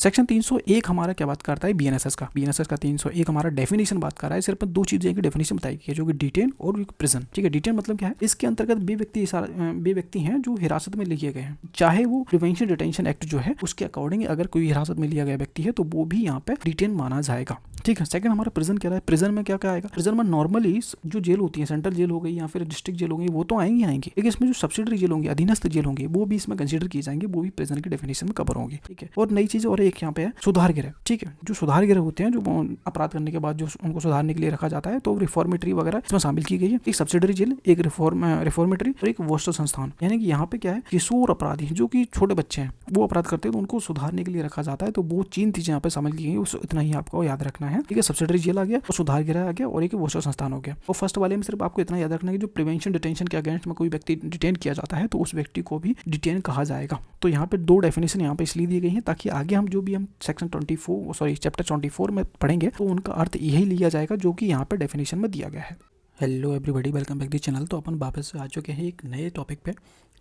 Section 301 हमारा क्या बात करता है, बीएनएसएस का 301 हमारा डेफिनेशन बात कर रहा है। सिर्फ दो चीज़ें की डेफिनेशन बताई गई है, जो कि डिटेन और प्रिजन। ठीक है, डिटेन मतलब क्या है, इसके अंतर्गत वे व्यक्ति हैं जो हिरासत में लिए गए हैं, चाहे वो प्रिवेंशन डिटेंशन एक्ट जो है उसके अकॉर्डिंग अगर कोई हिरासत में लिया गया व्यक्ति है तो वो भी यहाँ पे डिटेन माना जाएगा। ठीक है, सेकंड हमारा प्रिजन क्या है, प्रिजन में क्या क्या आएगा, प्रिजन में नॉर्मली जो जेल होती है, सेंट्रल जेल हो गई या फिर डिस्ट्रिक्ट जेल हो गई, वो तो आएंगी लेकिन इसमें जो सब्सिडरी जेल होंगी, अधीनस्थ जेल होंगी, वो भी इसमें कंसीडर की जाएंगी, वो भी प्रिजन की डेफिनेशन में कवर होंगी। ठीक है, और नई चीज और एक यहाँ पे है सुधार गृह। ठीक है, जो सुधार गृह होते हैं, जो अपराध करने के बाद जो उनको सुधारने के लिए रखा जाता है, तो रिफॉर्मेटरी वगैरह इसमें शामिल की गई है। एक सब्सिडरी जेल, एक रिफॉर्मेटरी और एक वोस्टर संस्थान। यानी कि यहाँ पे क्या है, किशोर अपराधी जो कि छोटे बच्चे हैं वो अपराध करते हैं तो उनको सुधारने के लिए रखा जाता है, तो वो 3 चीजें यहाँ पे शामिल की गई, इतना ही आपको याद रखना है। ठीक है, सब्सिडरी जेल आ गया, और सुधार गृह आ गया, और एक वोस्टर संस्थान हो गया। और फर्स्ट वाले में सिर्फ आपको इतना याद रखना है कि जो प्रिवेंशन डिटेंशन के अगेंस्ट में कोई व्यक्ति डिटेन किया जाता है तो उस व्यक्ति को भी डिटेन कहा जाएगा। तो यहाँ पे 2 डेफिनेशन यहाँ पे इसलिए दी गई हैं ताकि आगे हम सेक्शन 24 चैप्टर 24 में पढ़ेंगे तो उनका अर्थ यही लिया जाएगा जो कि यहाँ पे डेफिनेशन में दिया गया है। Hello everybody, welcome back to channel. तो अपन वापस से आ चुके हैं एक नए टॉपिक पे।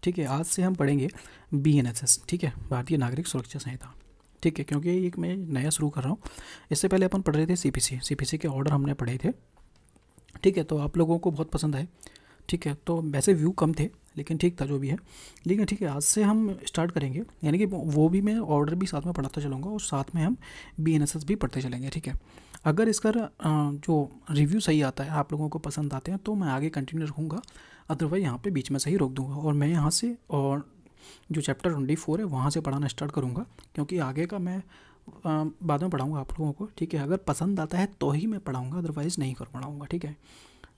ठीक है, आज से हम पढ़ेंगे बीएनएसएस। ठीक है, भारतीय नागरिक सुरक्षा संहिता। ठीक है, क्योंकि एक मैं नया शुरू कर रहा हूँ। इससे पहले अपन पढ़ रहे थे सीपीसी के ऑर्डर हमने पढ़े थे। ठीक है, तो आप लोगों को बहुत पसंद आए। ठीक है, तो वैसे व्यू कम थे लेकिन ठीक था जो भी है। लेकिन ठीक है, आज से हम स्टार्ट करेंगे, यानी कि वो भी मैं ऑर्डर भी साथ में पढ़ाता चलूँगा और साथ में हम बीएनएसएस भी पढ़ते चलेंगे। ठीक है, अगर इसका जो रिव्यू सही आता है, आप लोगों को पसंद आते हैं, तो मैं आगे कंटिन्यू रखूँगा, अदरवाइज यहाँ पे बीच में से ही रोक दूँगा और मैं यहाँ से और जो चैप्टर 24 है वहाँ से पढ़ाना स्टार्ट करूँगा, क्योंकि आगे का मैं बाद में पढ़ाऊँगा आप लोगों को। ठीक है, अगर पसंद आता है तो ही मैं पढ़ाऊँगा, अदरवाइज़ नहीं कर पढ़ाऊँगा। ठीक है,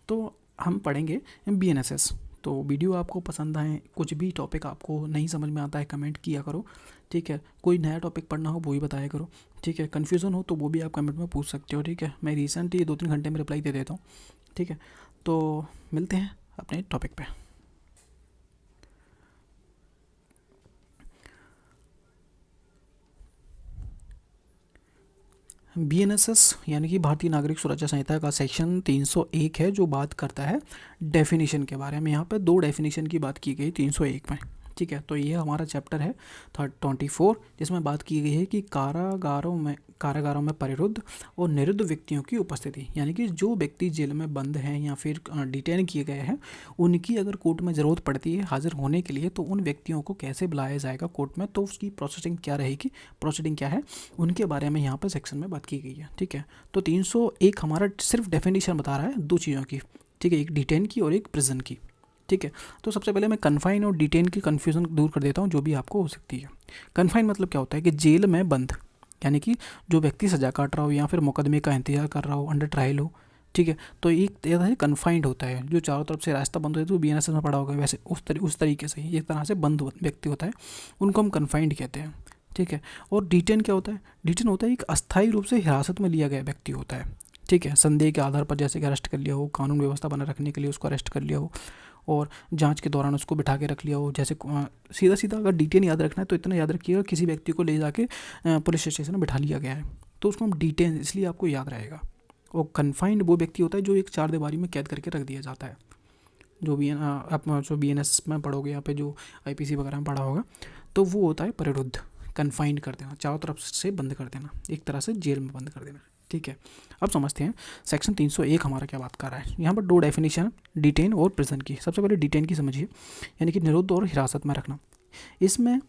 तो हम पढ़ेंगे बीएनएसएस। तो वीडियो आपको पसंद आए, कुछ भी टॉपिक आपको नहीं समझ में आता है कमेंट किया करो। ठीक है, कोई नया टॉपिक पढ़ना हो वो भी बताया करो। ठीक है, कन्फ्यूज़न हो तो वो भी आप कमेंट में पूछ सकते हो। ठीक है, मैं रिसेंट ये 2-3 घंटे में रिप्लाई दे देता हूँ। ठीक है, तो मिलते हैं अपने टॉपिक पे। बीएनएसएस यानी कि भारतीय नागरिक सुरक्षा संहिता का सेक्शन 301 है, जो बात करता है डेफिनेशन के बारे में। यहाँ पे 2 डेफिनेशन की बात की गई 301 में। ठीक है, तो ये हमारा चैप्टर है 24, जिसमें बात की गई है कि कारागारों में परिरुद्ध और निरुद्ध व्यक्तियों की उपस्थिति, यानी कि जो व्यक्ति जेल में बंद हैं या फिर डिटेन किए गए हैं, उनकी अगर कोर्ट में ज़रूरत पड़ती है हाजिर होने के लिए, तो उन व्यक्तियों को कैसे बुलाया जाएगा कोर्ट में, तो उसकी प्रोसेसिंग क्या रहेगी, प्रोसीडिंग क्या है, उनके बारे में यहाँ पर सेक्शन में बात की गई है। ठीक है, तो 301 हमारा सिर्फ डेफिनेशन बता रहा है 2 चीज़ों की। ठीक है, एक डिटेन की और एक प्रिजन की। ठीक है, तो सबसे पहले मैं कन्फाइन और डिटेन की कन्फ्यूज़न दूर कर देता हूँ जो भी आपको हो सकती है। कन्फाइन मतलब क्या होता है कि जेल में बंद, यानी कि जो व्यक्ति सज़ा काट रहा हो या फिर मुकदमे का इंतजार कर रहा हो, अंडर ट्रायल हो। ठीक है, तो एक तरह से कन्फाइंड होता है, जो चारों तरफ से रास्ता बंद होता है, तो बीएनएसएस में पढ़ा होगा वैसे उस तरीके से ही एक तरह से बंद व्यक्ति होता है, उनको हम कन्फाइंड कहते हैं। ठीक है, और डिटेन क्या होता है, डिटेन होता है एक अस्थायी रूप से हिरासत में लिया गया व्यक्ति होता है। ठीक है, संदेह के आधार पर जैसे कि अरेस्ट कर लिया हो, कानून व्यवस्था बनाए रखने के लिए उसको अरेस्ट कर लिया हो और जांच के दौरान उसको बिठा के रख लिया हो। जैसे सीधा अगर डिटेन याद रखना है तो इतना याद रखिएगा, किसी व्यक्ति को ले जाके पुलिस स्टेशन में बिठा लिया गया है तो उसको हम डिटेन इसलिए आपको याद रहेगा। और कन्फाइंड वो व्यक्ति होता है जो एक 4 दीवारी में कैद करके रख दिया जाता है, जो भी आप जो बीएनएस में पढ़ोगे, यहाँ पे जो आईपीसी वगैरह में पढ़ा होगा, तो वो होता है परिरुद्ध, कन्फाइंड कर देना, चारों तरफ से बंद कर देना, एक तरह से जेल में बंद कर देना। ठीक है, अब समझते हैं सेक्शन 301 हमारा क्या बात कर रहा है। यहाँ पर 2 डेफिनेशन, डिटेन और प्रिजन की। सबसे पहले डिटेन की समझिए, यानी कि निरुद्ध और हिरासत में रखना। इसमें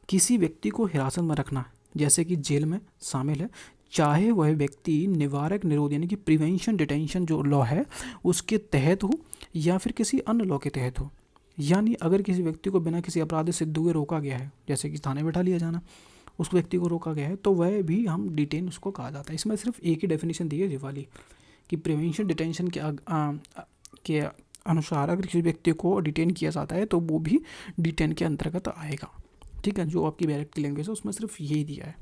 किसी व्यक्ति को हिरासत में रखना जैसे कि जेल में शामिल है, चाहे वह व्यक्ति निवारक निरोध यानी कि प्रिवेंशन डिटेंशन जो लॉ है उसके तहत हो या फिर किसी अन्य लॉ के तहत हो। यानी अगर किसी व्यक्ति को बिना किसी अपराध सिद्ध हुए रोका गया है, जैसे कि थाने बैठा लिया जाना, उस व्यक्ति को रोका गया है, तो वह भी हम डिटेन उसको कहा जाता है। इसमें सिर्फ एक ही डेफिनेशन दी है ये वाली, कि प्रिवेंशन डिटेंशन के अनुसार अगर किसी व्यक्ति को डिटेन किया जाता है तो वो भी डिटेन के अंतर्गत आएगा। ठीक है, जो आपकी डायरेक्ट लैंग्वेज है उसमें सिर्फ यही दिया है।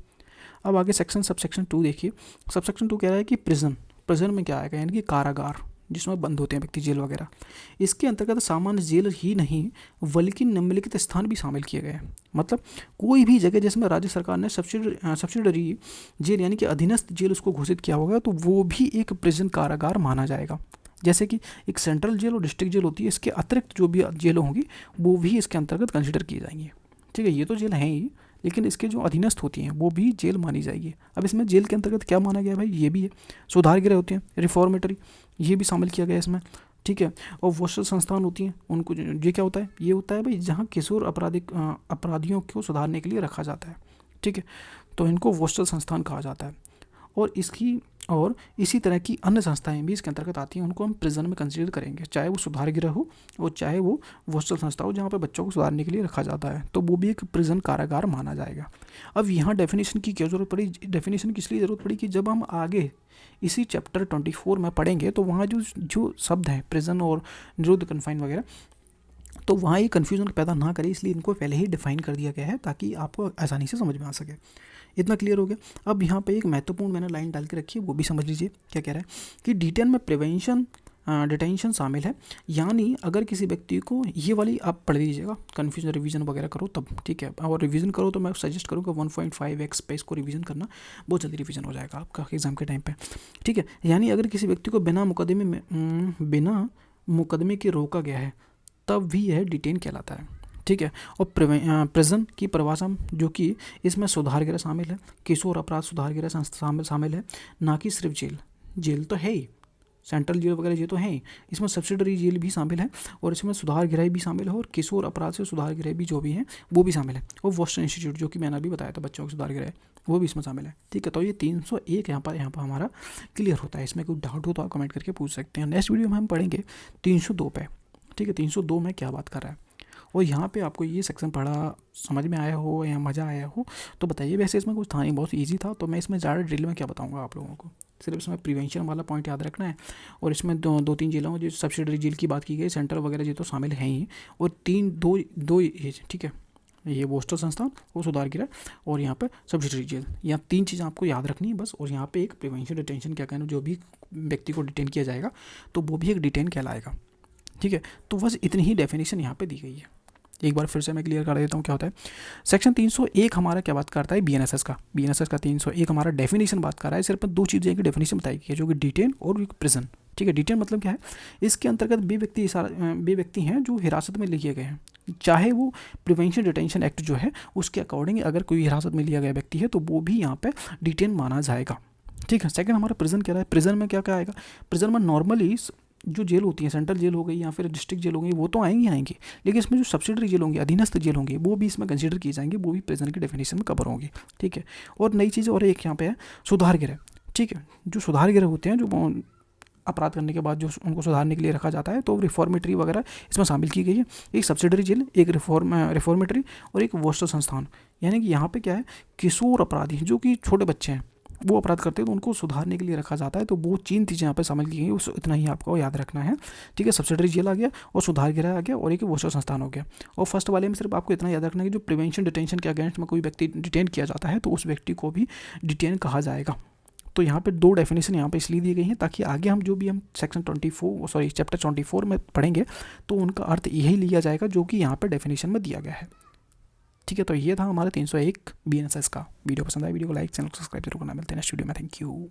अब आगे सबसेक्शन 2 देखिए। सबसेक्शन 2 कह रहा है कि प्रिजन में क्या आएगा, यानी कि कारागार जिसमें बंद होते हैं व्यक्ति, जेल वगैरह। इसके अंतर्गत सामान्य जेल ही नहीं बल्कि निम्नलिखित स्थान भी शामिल किए गए हैं। मतलब कोई भी जगह जिसमें राज्य सरकार ने सब्सिडरी जेल यानी कि अधीनस्थ जेल उसको घोषित किया होगा, तो वो भी एक प्रिजन कारागार माना जाएगा। जैसे कि एक सेंट्रल जेल और डिस्ट्रिक्ट जेल होती है, इसके अतिरिक्त जो भी जेल होंगी वो भी इसके अंतर्गत कंसिडर की जाएंगी। ठीक है, ये तो जेल हैं ही, लेकिन इसके जो अधीनस्थ होती हैं वो भी जेल मानी जाएगी। अब इसमें जेल के अंतर्गत क्या माना गया भाई, ये भी है सुधार गृह होते हैं, रिफॉर्मेटरी, ये भी शामिल किया गया इसमें, ठीक है। और वोस्टल संस्थान होती हैं, उनको ये क्या होता है, ये होता है भाई जहाँ किशोर अपराधियों को सुधारने के लिए रखा जाता है, ठीक है। तो इनको वोस्टल संस्थान कहा जाता है। और इसी तरह की अन्य संस्थाएं भी इसके अंतर्गत आती हैं, उनको हम प्रिजन में कंसीडर करेंगे, चाहे वो सुधार गृह हो और चाहे वो वोस्टल संस्था हो जहाँ पे बच्चों को सुधारने के लिए रखा जाता है, तो वो भी एक प्रिजन कारागार माना जाएगा। अब यहाँ डेफिनेशन की क्या ज़रूरत पड़ी, डेफिनेशन की इसलिए ज़रूरत पड़ी कि जब हम आगे इसी चैप्टर 24 में पढ़ेंगे तो वहाँ जो शब्द हैं प्रिजन और निरुद्ध कन्फाइन वगैरह, तो वहाँ ये कन्फ्यूजन पैदा ना करे, इसलिए इनको पहले ही डिफाइन कर दिया गया है ताकि आपको आसानी से समझ में आ सके। इतना क्लियर हो गया। अब यहाँ पे एक महत्वपूर्ण मैंने लाइन डाल के रखी है, वो भी समझ लीजिए क्या कह रहा है कि डिटेन में प्रिवेंशन डिटेंशन शामिल है, यानी अगर किसी व्यक्ति को, ये वाली आप पढ़ लीजिएगा, कन्फ्यूजन रिवीजन वगैरह करो तब, ठीक है। और रिवीजन करो तो मैं सजेस्ट करूँगा 1.5x पे इसको रिवीजन करना, बहुत जल्दी रिवीजन हो जाएगा आपका एग्जाम के टाइम पे, ठीक है। यानी अगर किसी व्यक्ति को बिना मुकदमे के रोका गया है तब भी यह डिटेन कहलाता है, ठीक है। और प्रिजन की परिभाषा जो कि इसमें सुधार गृह शामिल है, किशोर अपराध सुधार गृह संस्था शामिल है, ना कि सिर्फ जेल तो है ही, सेंट्रल जेल वगैरह ये तो है ही, इसमें सब्सिडरी जेल भी शामिल है और इसमें सुधार गृह भी शामिल है और किशोर अपराध से सुधार गृह भी जो भी हैं वो भी शामिल है, और वोस्टन इंस्टीट्यूट जो कि मैंने अभी बताया था बच्चों के सुधार गृह, वो भी इसमें शामिल है, ठीक है। तो ये 301 यहाँ पर हमारा क्लियर होता है। इसमें कोई डाउट हो तो आप कमेंट करके पूछ सकते हैं। नेक्स्ट वीडियो में हम पढ़ेंगे 302 पे, ठीक है। 302 में क्या बात कर रहा है, और यहाँ पे आपको ये सेक्शन पढ़ा समझ में आया हो या मज़ा आया हो तो बताइए। वैसे इसमें कुछ था नहीं, बहुत इजी था, तो मैं इसमें ज़्यादा डिटेल में क्या बताऊँगा आप लोगों को, सिर्फ इसमें प्रिवेंशन वाला पॉइंट याद रखना है। और इसमें दो तीन जेलों जो सब्सिडरी जेल की बात की गई, सेंट्रल वगैरह ये तो शामिल हैं ही, और दो ठीक है, ये वोस्टल संस्थान वो सुधार गृह और यहाँ पे सब्सिडरी जेल, यहाँ 3 चीज़ें आपको याद रखनी है बस। और यहाँ पे एक प्रिवेंशन डिटेंशन क्या कहना, जो भी व्यक्ति को डिटेन किया जाएगा तो वो भी एक डिटेन कहलाएगा, ठीक है। तो बस इतनी ही डेफिनेशन यहाँ पे दी गई है। एक बार फिर से मैं क्लियर कर देता हूँ क्या होता है। सेक्शन 301 हमारा क्या बात करता है, बीएनएसएस का 301 हमारा डेफिनेशन बात कर रहा है। सिर्फ 2 चीज़ें की डेफिनेशन बताई गई है, जो कि डिटेन और प्रिजन, ठीक है। डिटेन मतलब क्या है, इसके अंतर्गत वे व्यक्ति हैं जो हिरासत में लिए गए हैं, चाहे वो प्रिवेंशन डिटेंशन एक्ट जो है उसके अकॉर्डिंग अगर कोई हिरासत में लिया गया व्यक्ति है तो वो भी यहाँ पे डिटेन माना जाएगा, ठीक है। सेकंड हमारा प्रिजन क्या है, प्रिजन में क्या आएगा, प्रिजन में नॉर्मली जो जेल होती है, सेंट्रल जेल हो गई या फिर डिस्ट्रिक्ट जेल हो गई, वो तो आएंगी, लेकिन इसमें जो सब्सिडरी जेल होंगी, अधीनस्थ जेल होंगी, वो भी इसमें कंसीडर की जाएंगी, वो भी प्रिजन की डेफिनेशन में कवर होंगी, ठीक है। और नई चीज़ और एक यहाँ पे है सुधार गृह, ठीक है। जो सुधार गृह होते हैं, जो अपराध करने के बाद जो उनको सुधारने के लिए रखा जाता है, तो रिफॉर्मेटरी वगैरह इसमें शामिल की गई है। एक सब्सिडरी जेल, एक रिफॉर्मेटरी और एक वोस्टल संस्थान। यानी कि यहाँ पे क्या है, किशोर अपराधी जो कि छोटे बच्चे हैं वो अपराध करते हैं तो उनको सुधारने के लिए रखा जाता है। तो वो 3 चीज़ें यहाँ पे शामिल की गई, उस इतना ही आपको याद रखना है, ठीक है। सब्सिडरी जेल आ गया और सुधार गृह आ गया और एक वोस्टल संस्थान हो गया। और फर्स्ट वाले में सिर्फ आपको इतना याद रखना है कि जो प्रिवेंशन डिटेंशन के अगेंस्ट में कोई व्यक्ति डिटेन किया जाता है तो उस व्यक्ति को भी डिटेन कहा जाएगा। तो यहाँ पे 2 डेफिनेशन यहाँ पे इसलिए दी गई हैं ताकि आगे हम चैप्टर 24 में पढ़ेंगे तो उनका अर्थ यही लिया जाएगा जो कि यहाँ पे डेफिनेशन में दिया गया है, ठीक है। तो ये था हमारा 301 बीएनएसएस का। वीडियो पसंद आया वीडियो को लाइक, चैनल को सब्सक्राइब जरूर करना। मिलते हैं नेक्स्ट वीडियो में। Thank you.